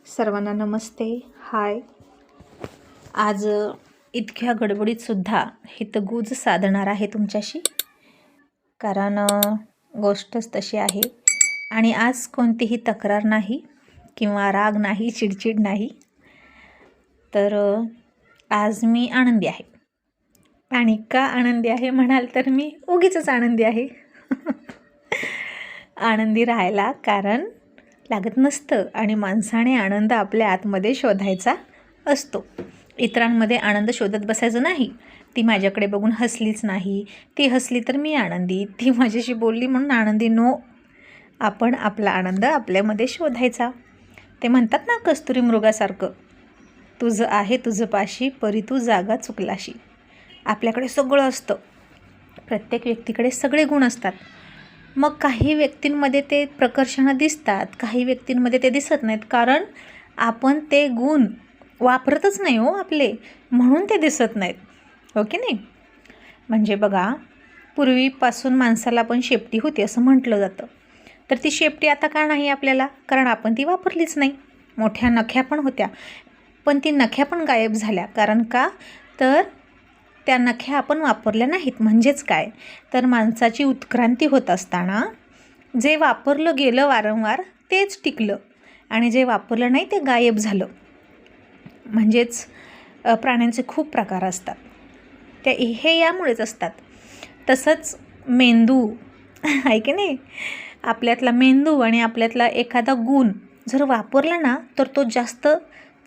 सर्वांना नमस्ते. हाय. आज इतक्या गडबडीत सुद्धा हितगुज साधणार आहे तुमच्याशी, कारण गोष्टच तशी आहे. आणि आज कोणतीही तक्रार नाही किंवा राग नाही, चिडचिड नाही. तर आज मी आनंदी आहे. आणि का आनंदी आहे म्हणाल तर मी उगीचच आनंदी आहे. आनंदी राहायला कारण लागत नसतं आणि माणसाने आनंद आपल्या आतमध्ये शोधायचा असतो. इतरांमध्ये आनंद शोधत बसायचं नाही. ती माझ्याकडे बघून हसलीच नाही, ती हसली तर मी आनंदी, ती माझ्याशी बोलली म्हणून आनंदी. नो, आपण आपला आनंद आपल्यामध्ये शोधायचा. ते म्हणतात ना कस्तुरी मृगासारखं, तुझं आहे तुझं पाशी, परी तू जागा चुकलाशी. आपल्याकडे सगळं असतं, प्रत्येक व्यक्तीकडे सगळे गुण असतात. मग काही व्यक्तींमध्ये ते प्रकर्षानं दिसतात, काही व्यक्तींमध्ये ते दिसत नाहीत, कारण आपण ते गुण वापरतच नाही हो आपले, म्हणून ते दिसत नाहीत. हो की नाही? म्हणजे बघा, पूर्वीपासून माणसाला पण शेपटी होती असं म्हटलं जातं. तर ती शेपटी आता का नाही आपल्याला? कारण आपण ती वापरलीच नाही. मोठ्या नख्या पण होत्या, पण ती नख्या पण गायब झाल्या. कारण का? तर त्या नख्या आपण वापरल्या नाहीत. म्हणजेच काय? तर माणसाची उत्क्रांती होत असताना जे वापरलं गेलं वारंवार तेच टिकलं आणि जे वापरलं नाही ते गायब झालं. म्हणजेच प्राण्यांचे खूप प्रकार असतात, हे यामुळेच असतात. तसंच मेंदू आहे की नाही? आपल्यातला मेंदू आणि आपल्यातला एखादा गुण जर वापरला ना तर तो जास्त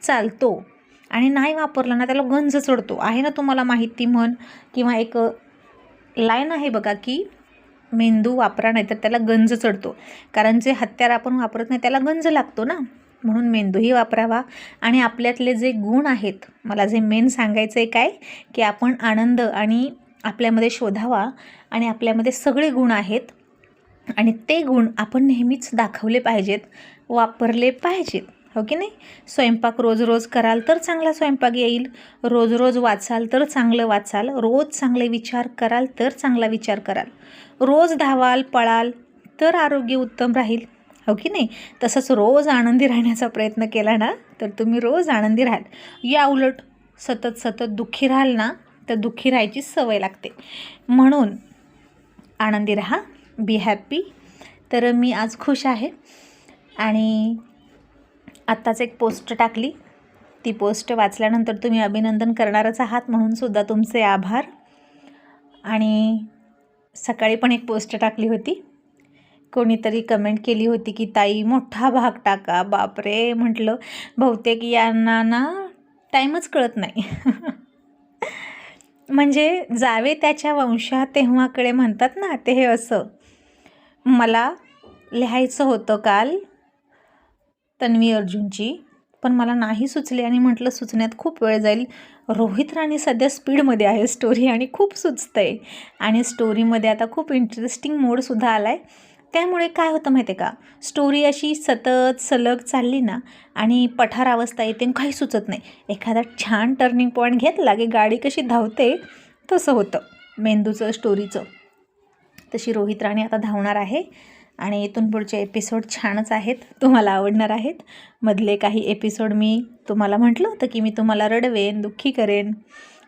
चालतो, आणि नाही वापरला ना त्याला गंज चढतो. आहे ना तुम्हाला माहिती म्हण किंवा एक लाईन आहे बघा की मेंदू वापरा नाही तर त्याला गंज चढतो. कारण जे हत्यार आपण वापरत नाही त्याला गंज लागतो ना. म्हणून मेंदूही वापरावा. आणि आपल्यातले जे गुण आहेत, मला जे मेन सांगायचं आहे काय, की आपण आनंद आणि आपल्यामध्ये शोधावा. आणि आपल्यामध्ये सगळे गुण आहेत आणि ते गुण आपण नेहमीच दाखवले पाहिजेत, वापरले पाहिजेत. हो की नाही? स्वयंपाक रोज रोज कराल तर चांगला स्वयंपाक येईल, रोज रोज वाचाल तर चांगलं वाचाल, रोज चांगले विचार कराल तर चांगला विचार कराल, रोज धावाल पळाल तर आरोग्य उत्तम राहील. हो की नाही? तसंच रोज आनंदी राहण्याचा प्रयत्न केला ना तर तुम्ही रोज आनंदी राहाल. या उलट सतत सतत दुःखी राहाल ना तर दुःखी राहायची सवय लागते. म्हणून आनंदी राहा, बी हॅप्पी. तर मी आज खुश आहे आणि आत्ताच एक पोस्ट टाकली. ती पोस्ट वाचल्यानंतर तुम्ही अभिनंदन करणारच आहात, म्हणून सुद्धा तुमचे आभार. आणि सकाळी पण एक पोस्ट टाकली होती, कोणीतरी कमेंट केली होती की ताई मोठा भाग टाका. बापरे, म्हटलं बहुतेक यांना ना टाईमच कळत नाही. म्हणजे जावे त्याच्या वंशा तेव्हाकडे म्हणतात ना, ते हे असं. मला लिहायचं होतं काल तन्वी अर्जुनची, पण मला नाही सुचले आणि म्हटलं सुचण्यात खूप वेळ जाईल. रोहित राणी सध्या स्पीडमध्ये आहे स्टोरी आणि खूप सुचतं आहे. आणि स्टोरीमध्ये आता खूप इंटरेस्टिंग मोडसुद्धा आला आहे. त्यामुळे काय होतं माहिती आहे का, स्टोरी अशी सतत सलग चालली ना आणि पठार अवस्था येते आणि काही सुचत नाही. एखादा छान टर्निंग पॉईंट घेतला की गाडी कशी धावते तसं होतं मेंदूचं, स्टोरीचं. तशी रोहित राणी आता धावणार आहे आणि इथून पुढचे एपिसोड छानच आहेत, तुम्हाला आवडणार आहेत. मधले काही एपिसोड मी तुम्हाला म्हटलं होतं की मी तुम्हाला रडवेन, दुःखी करेन.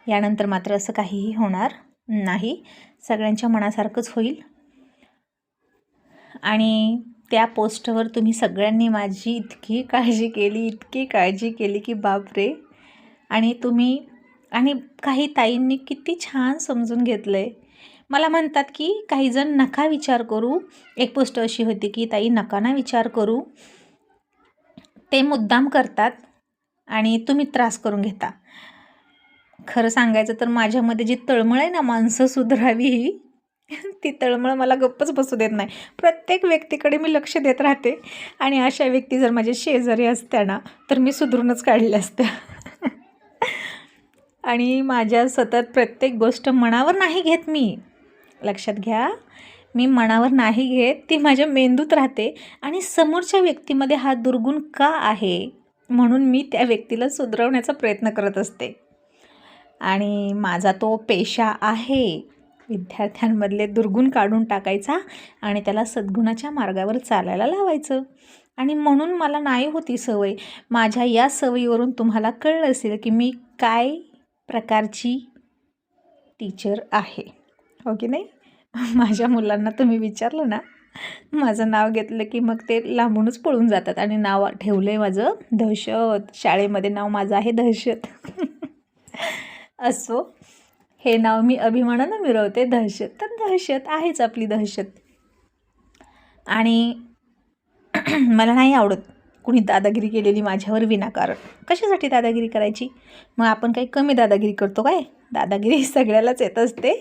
यानंतर मात्र असं काहीही होणार नाही, सगळ्यांच्या मनासारखंच होईल. आणि त्या पोस्टवर तुम्ही सगळ्यांनी माझी इतकी काळजी केली की बापरे. आणि तुम्ही आणि काही ताईंनी किती छान समजून घेतलं आहे. मला म्हणतात की काही जण नका विचार करू. एक पोस्ट अशी होती की ताई नका ना विचार करू, ते मुद्दाम करतात आणि तुम्ही त्रास करून घेता. खरं सांगायचं तर माझ्यामध्ये जी तळमळ आहे ना माणसं सुधारावी ही, ती तळमळ मला गप्पच बसू देत नाही. प्रत्येक व्यक्तीकडे मी लक्ष देत राहते आणि अशा व्यक्ती जर माझ्या शेजारी असत्या ना तर मी सुधरूनच काढल्या असत्या. आणि माझ्या सतत प्रत्येक गोष्ट मनावर नाही घेत मी, लक्षात घ्या, मी मनावर नाही घेत, ती माझ्या मेंदूत राहते. आणि समोरच्या व्यक्तीमध्ये हा दुर्गुण का आहे म्हणून मी त्या व्यक्तीला सुधारवण्याचा प्रयत्न करत असते. आणि माझा तो पेशा आहे, विद्यार्थ्यांमधले दुर्गुण काढून टाकायचा आणि त्याला सद्गुणाच्या मार्गावर चालायला लावायचं. आणि म्हणून मला नाही होती सवय. माझ्या या सवयीवरून तुम्हाला कळलं असेल की मी काय प्रकारची टीचर आहे, हो की नाही. माझ्या मुलांना तुम्ही विचारलं ना, माझं नाव घेतलं की मग ते लांबूनच पळून जातात. आणि नाव ठेवलं आहे माझं दहशत. शाळेमध्ये नाव माझं आहे दहशत. असो, हे नाव मी अभिमानानं मिरवते, दहशत. तर दहशत आहेच आपली दहशत. आणि मला नाही आवडत कुणी दादागिरी केलेली माझ्यावर विनाकारण. कशासाठी दादागिरी करायची? मग आपण काही कमी दादागिरी करतो काय? दादागिरी सगळ्यालाच येत असते,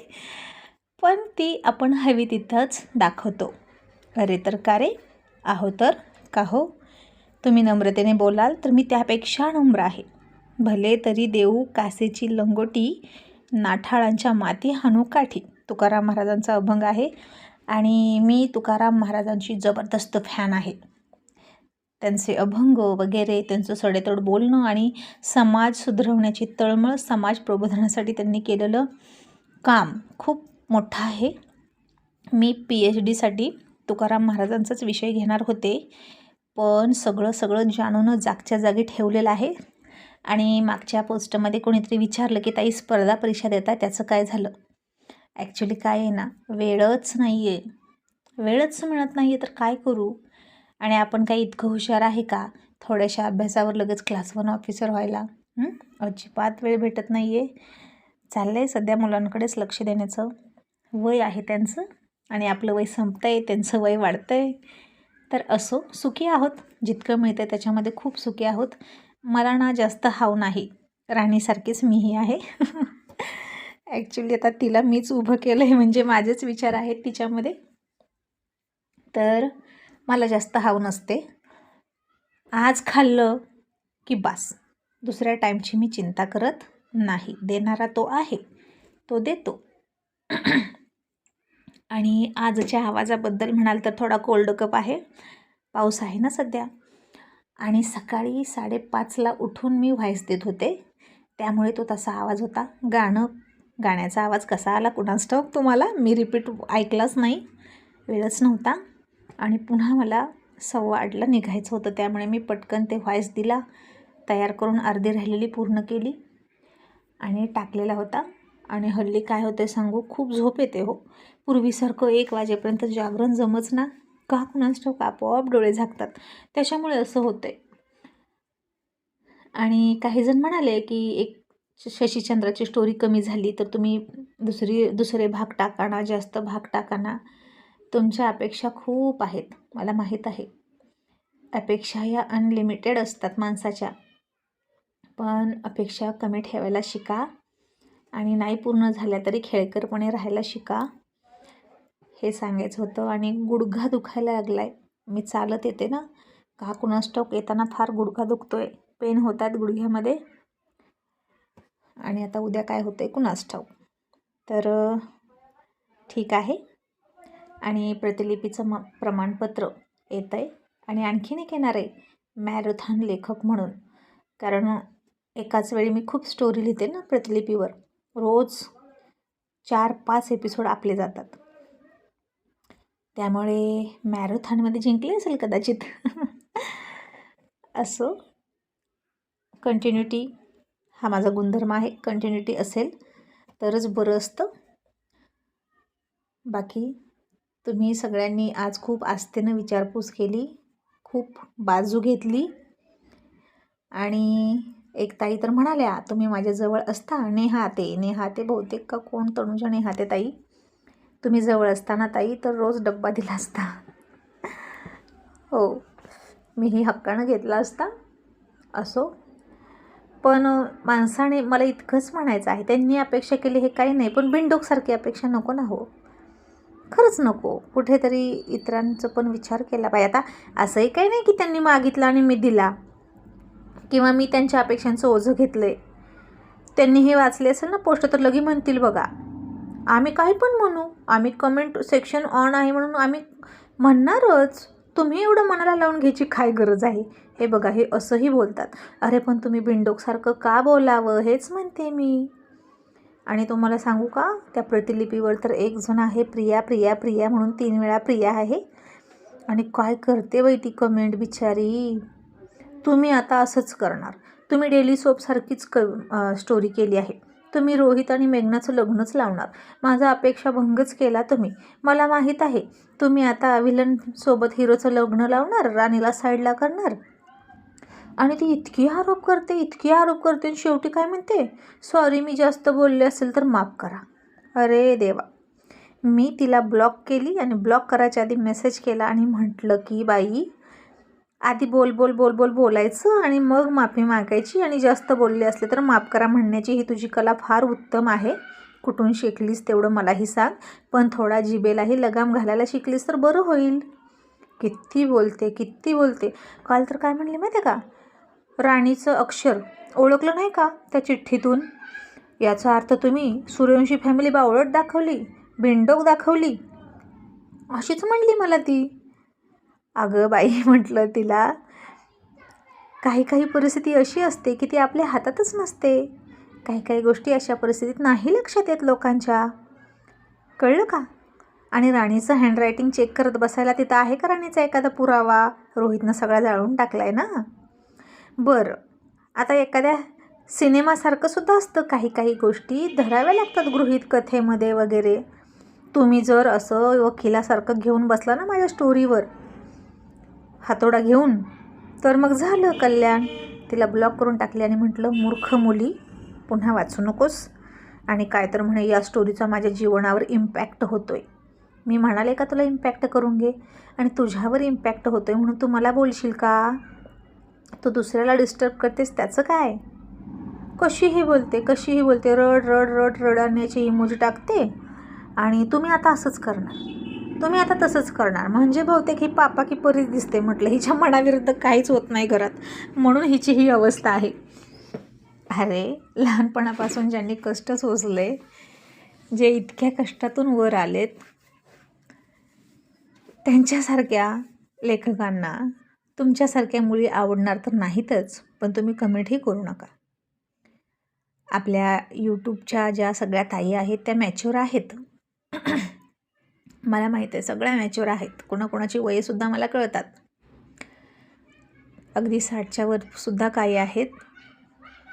पण ती आपण हवी तिथंच दाखवतो. अरे तर का रे, आहो तर का हो. तुम्ही नम्रतेने बोलाल तर मी त्यापेक्षा नम्र आहे. भले तरी देऊ कासेची लंगोटी, नाठाळांच्या माती हाणू काठी. तुकाराम महाराजांचा अभंग आहे. आणि मी तुकाराम महाराजांची जबरदस्त फॅन आहे. त्यांचे अभंग वगैरे, त्यांचं सडेतोड बोलणं आणि समाज सुधरवण्याची तळमळ, समाज प्रबोधनासाठी त्यांनी केलेलं काम खूप मोठं आहे. मी PhDसाठी तुकाराम महाराजांचाच विषय घेणार होते, पण सगळं जाणून जागच्या जागी ठेवलेलं आहे. आणि मागच्या पोस्टमध्ये कोणीतरी विचारलं की ताई स्पर्धा परीक्षा देता, त्याचं काय झालं? ॲक्च्युली काय आहे ना, वेळच नाही आहे. वेळच मिळत नाही आहे तर काय करू? आणि आपण काही इतकं हुशार आहे का थोड्याशा अभ्यासावर लगेच क्लास 1 ऑफिसर व्हायला? अजिबात वेळ भेटत नाही आहे. चाललं आहे सध्या मुलांकडेच लक्ष देण्याचं. वय आहे त्यांचं आणि आपलं वय संपतं आहे, त्यांचं वय वाढतं आहे. तर असो, सुखी आहोत. जितकं मिळतं आहे त्याच्यामध्ये खूप सुखी आहोत. मला ना जास्त हाव नाही. राणीसारखीच मीही आहे. ॲक्च्युली आता तिला मीच उभं केलं आहे, म्हणजे माझेच विचार आहेत तिच्यामध्ये. तर मला जास्त हाव नसते. आज खाल्लं की बास, दुसऱ्या टाईमची मी चिंता करत नाही. देणारा तो आहे, तो देतो. आणि आजच्या आवाजाबद्दल म्हणाल तर थोडा कोल्ड कप आहे. पाऊस आहे ना सध्या. आणि सकाळी 5:30ला उठून मी व्हॉईस देत होते, त्यामुळे तो तसा आवाज होता. गाण्याचा आवाज कसा आला कुणास ठाऊक तुम्हाला. मी रिपीट ऐकलाच नाही, वेळच नव्हता. आणि पुन्हा मला 8:15ला निघायचं होतं, त्यामुळे मी पटकन ते व्हॉईस दिला, तयार करून अर्धी राहिलेली पूर्ण केली आणि टाकलेला होता. आणि हल्ली काय होते सांगू, खूप झोप येते हो. पूर्वीसारखं 1 वाजेपर्यंत जागरण जमच ना, का कुणास ठाऊक आपोआप डोळे झाकतात, त्याच्यामुळे असं होतंय. आणि काही जण म्हणाले की एक शशीचंद्राची स्टोरी कमी झाली तर तुम्ही दुसरे भाग टाका ना, जास्त भाग टाका ना. तुमच्या अपेक्षा खूप आहेत, मला माहीत आहे. अपेक्षा या अनलिमिटेड असतात माणसाच्या, पण अपेक्षा कमी ठेवायला शिका. आणि नाही पूर्ण झाल्या तरी खेळकरपणे राहायला शिका, हे सांगायचं होतं. आणि गुडघा दुखायला लागला आहे. मी चालत येते ना, का कुणास ठाऊक येताना फार गुडघा दुखतोय, पेन होतात गुडघ्यामध्ये. आणि आता उद्या काय होतं आहे कुणास ठाऊक. तर ठीक आहे. आणि प्रतिलिपीचं प्रमाणपत्र येतं आहे. आणि आणखीन एक येणार आहे मॅरेथॉन लेखक म्हणून, कारण एकाच वेळी मी खूप स्टोरी लिहिते ना प्रतिलिपीवर. रोज 4-5 एपिसोड आपले जातात, त्यामुळे मॅरेथॉनमध्ये जिंकले असेल कदाचित. असो, कंटिन्युटी हा माझा गुणधर्म आहे. कंटिन्युटी असेल तरच बरं असतं. बाकी तुम्ही सगळ्यांनी आज खूप आस्थेनं विचारपूस केली, खूप बाजू घेतली. आणि एक ताई तर म्हणाल्या, तुम्ही माझ्याजवळ असता, नेहाते बहुतेक का कोण, तनुजा नेहाते ताई, तुम्ही जवळ असताना ताई तर रोज डब्बा दिला असता. हो, मीही हक्कानं घेतला असता. असो, पण माणसाने मला इतकंच म्हणायचं आहे, त्यांनी अपेक्षा केली हे काही नाही, पण बिनडोकसारखी अपेक्षा नको ना हो, खरंच नको. कुठेतरी इतरांचं पण विचार केला पाहिजे. आता असंही काही नाही की त्यांनी मागितलं आणि मी दिला, किंवा मी त्यांच्या अपेक्षांचं ओझं घेतलं आहे. त्यांनी हे वाचले असेल ना पोस्ट तर लगी म्हणतील बघा, आम्ही काही पण म्हणू, आम्ही कमेंट सेक्शन ऑन आहे म्हणून आम्ही म्हणणारच, तुम्ही एवढं मनाला लावून घ्यायची काय गरज आहे. हे बघा, हे असंही बोलतात. अरे पण तुम्ही बिनडोकसारखं का बोलावं, हेच म्हणते मी. आणि तुम्हाला सांगू का, त्या प्रतिलिपीवर तर एक जण आहे प्रिया प्रिया प्रिया म्हणून 3 वेळा प्रिया आहे. आणि काय करते बाई ती कमेंट बिचारी. तुम्ही आता असंच करणार. तुम्ही डेली सोपसारखीच स्टोरी केली आहे. तुम्ही रोहित आणि मेघनाचं लग्नच लावणार. माझा अपेक्षाभंगच केला तुम्ही. मला माहीत आहे तुम्ही आता विलनसोबत हिरोचं लग्न लावणार, राणीला साईडला करणार. आणि ती इतकी आरोप करते आणि शेवटी काय म्हणते, सॉरी मी जास्त बोलले असेल तर माफ करा. अरे देवा. मी तिला ब्लॉक केली आणि ब्लॉक करायच्या आधी मेसेज केला आणि म्हटलं की बाई आधी बोलायचं आणि मग माफी मागायची, आणि जास्त बोलले असले तर माफ करा म्हणण्याची ही तुझी कला फार उत्तम आहे. कुठून शिकलीस तेवढं मलाही सांग, पण थोडा जिभेलाही लगाम घालायला शिकलीस तर बरं होईल. किती बोलते. काल तर काय म्हणले माहिती आहे का, राणीचं अक्षर ओळखलं नाही का त्या चिठ्ठीतून. याचा अर्थ तुम्ही सूर्यवंशी फॅमिली बावळट दाखवली, बिंडोक दाखवली, अशीच म्हणली मला ती. अगं बाई म्हटलं तिला, काही परिस्थिती अशी असते की ती आपल्या हातातच नसते. काही गोष्टी अशा परिस्थितीत नाही लक्षात येत लोकांच्या, कळलं का. आणि राणीचं हँडरायटिंग चेक करत बसायला तिथं आहे का राणीचा एखादा पुरावा. रोहितनं सगळा जाळून टाकलाय ना. बरं, आता एखाद्या सिनेमासारखं सुद्धा असतं, काही गोष्टी धराव्या लागतात गृहीत कथेमध्ये वगैरे. तुम्ही जर असं वकिलासारखं घेऊन बसला ना माझ्या स्टोरीवर हातोडा घेऊन, तर मग झालं कल्याण. तिला ब्लॉक करून टाकले आणि म्हटलं, मूर्ख मुली पुन्हा वाचू नकोस. आणि काय तर म्हणे या स्टोरीचा माझ्या जीवनावर इम्पॅक्ट होतोय. मी म्हणाले का तुला इम्पॅक्ट करून घे, आणि तुझ्यावर इम्पॅक्ट होतोय म्हणून तू मला बोलशील का. तू दुसऱ्याला डिस्टर्ब करतेस त्याचं काय. कशीही बोलते रडण्याची इमोजी टाकते. आणि तुम्ही आता असंच करणार, तुम्ही आता तसंच करणार. म्हणजे बहुतेक ही पापा की परीच दिसते. म्हटलं हिच्या मनाविरुद्ध काहीच होत नाही घरात, म्हणून हिची ही अवस्था आहे. अरे लहानपणापासून ज्यांनी कष्ट सोसले, जे इतक्या कष्टातून वर आलेत, त्यांच्यासारख्या लेखकांना तुमच्यासारख्या मुली आवडणार तर नाहीतच, पण तुम्ही कमेंटही करू नका. आपल्या यूट्यूबच्या ज्या सगळ्या ताई आहेत त्या मॅच्युअर आहेत. मला माहीत आहे सगळ्या मॅच्युअर आहेत. कोणाकोणाची वयसुद्धा मला कळतात. अगदी 60च्या वर सुद्धा काही आहेत.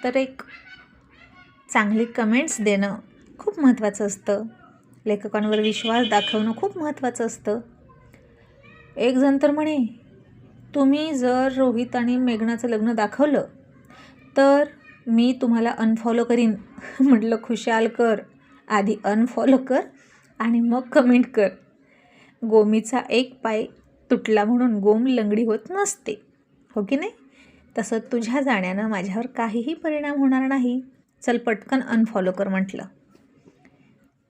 तर एक चांगली कमेंट्स देणं खूप महत्त्वाचं असतं. लेखकांवर विश्वास दाखवणं खूप महत्त्वाचं असतं. एक जण तर म्हणे, तुम्ही जर रोहित आणि मेघनाचं लग्न दाखवलं तर मी तुम्हाला अनफॉलो करीन. म्हटलं खुशाल कर, आधी अनफॉलो कर आणि मग कमेंट कर. गोमीचा एक पाय तुटला म्हणून गोम लंगडी होत नसते, हो की नाही. तसं तुझ्या जाण्यानं माझ्यावर काहीही परिणाम होणार नाही. चल पटकन अनफॉलो कर म्हटलं.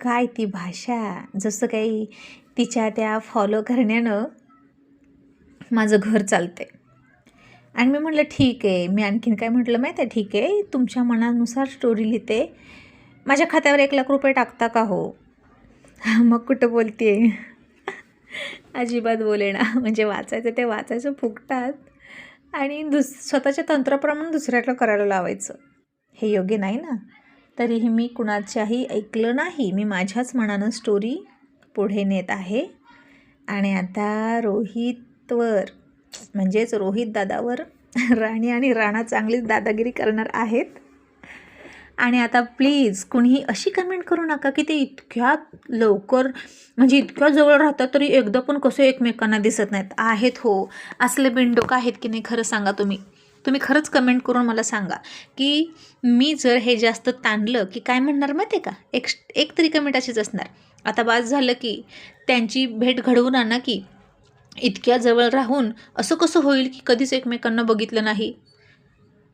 काय ती भाषा, जसं काही तिच्या त्या फॉलो करण्यानं माझं घर चालते. आणि मी म्हटलं ठीक आहे. मी आणखीन काय म्हटलं माहीत आहे, ठीक आहे तुमच्या मनानुसार स्टोरी लिहिते, माझ्या खात्यावर 1 लाख रुपये टाकता का हो. मग कुठं बोलते अजिबात बोले ना. म्हणजे वाचायचं ते वाचायचं फुकटात, आणि स्वतःच्या तंत्राप्रमाणे दुसऱ्याला करायला लावायचं, हे योग्य नाही ना. तरीही मी कुणाच्याही ऐकलं नाही. मी माझ्याच मनानं स्टोरी पुढे नेत आहे. आणि आता रोहितवर, म्हणजेच रोहित दादावर राणी आणि राणा चांगलीच दादागिरी करणार आहेत. आणि आता प्लीज कुणीही अशी कमेंट करू नका की ते इतक्या लवकर, म्हणजे इतक्या जवळ राहतात तरी एकदा पण कसं एकमेकांना दिसत नाहीत. आहेत हो, असले बिंडोक आहेत की नाही. खरं सांगा तुम्ही खरंच कमेंट करून मला सांगा की मी जर हे जास्त ताणलं की काय म्हणणार माहिती आहे का. एक तरी कमेंट अशीच असणार, आता बास झालं की त्यांची भेट घडवून आणा की इतक्या जवळ राहून असं कसं होईल की कधीच एकमेकांना बघितलं नाही.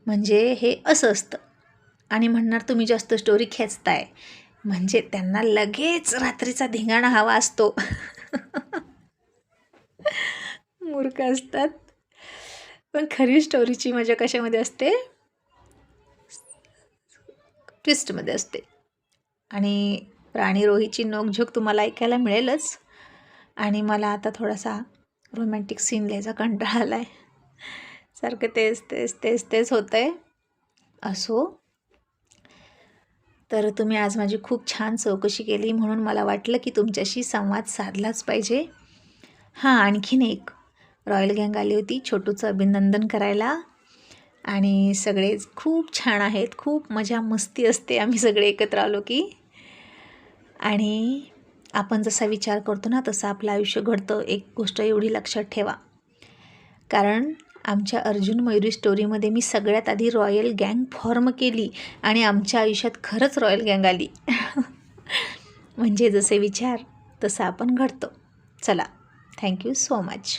म्हणजे हे असं असतं. आणि म्हणणार तुम्ही जास्त स्टोरी खेचताय, म्हणजे त्यांना लगेच रात्रीचा धिंगाणा हवा असतो. मूर्ख असतात. पण खरी स्टोरीची मजा कशामध्ये असते, ट्विस्टमध्ये असते. आणि राणी रोहितची नोकझोक तुम्हाला ऐकायला मिळेलच. आणि मला आता थोडासा रोमॅन्टिक सीन लिहायचा कंटाळा आला आहे. सारखं तेच होतं आहे. असो, तर तुम्ही आज माझी खूप छान चौकशी केली, म्हणून मला वाटलं की तुमच्याशी संवाद साधलाच पाहिजे. हां, आणखीन एक रॉयल गँग आली होती छोटूचं अभिनंदन करायला आणि सगळे खूप छान आहेत, खूप मजा मस्ती असते आम्ही सगळे एकत्र आलो की. आणि आपण जसा विचार करतो ना तसं आपलं आयुष्य घडतं. एक गोष्ट एवढी लक्षात ठेवा, कारण आमच्या अर्जुन मयुरी स्टोरीमध्ये मी सगळ्यात आधी रॉयल गँग फॉर्म केली आणि आमच्या आयुष्यात खरंच रॉयल गँग आली. म्हणजे जसे विचार तसं आपण घडतो. चला, थँक्यू सो मच.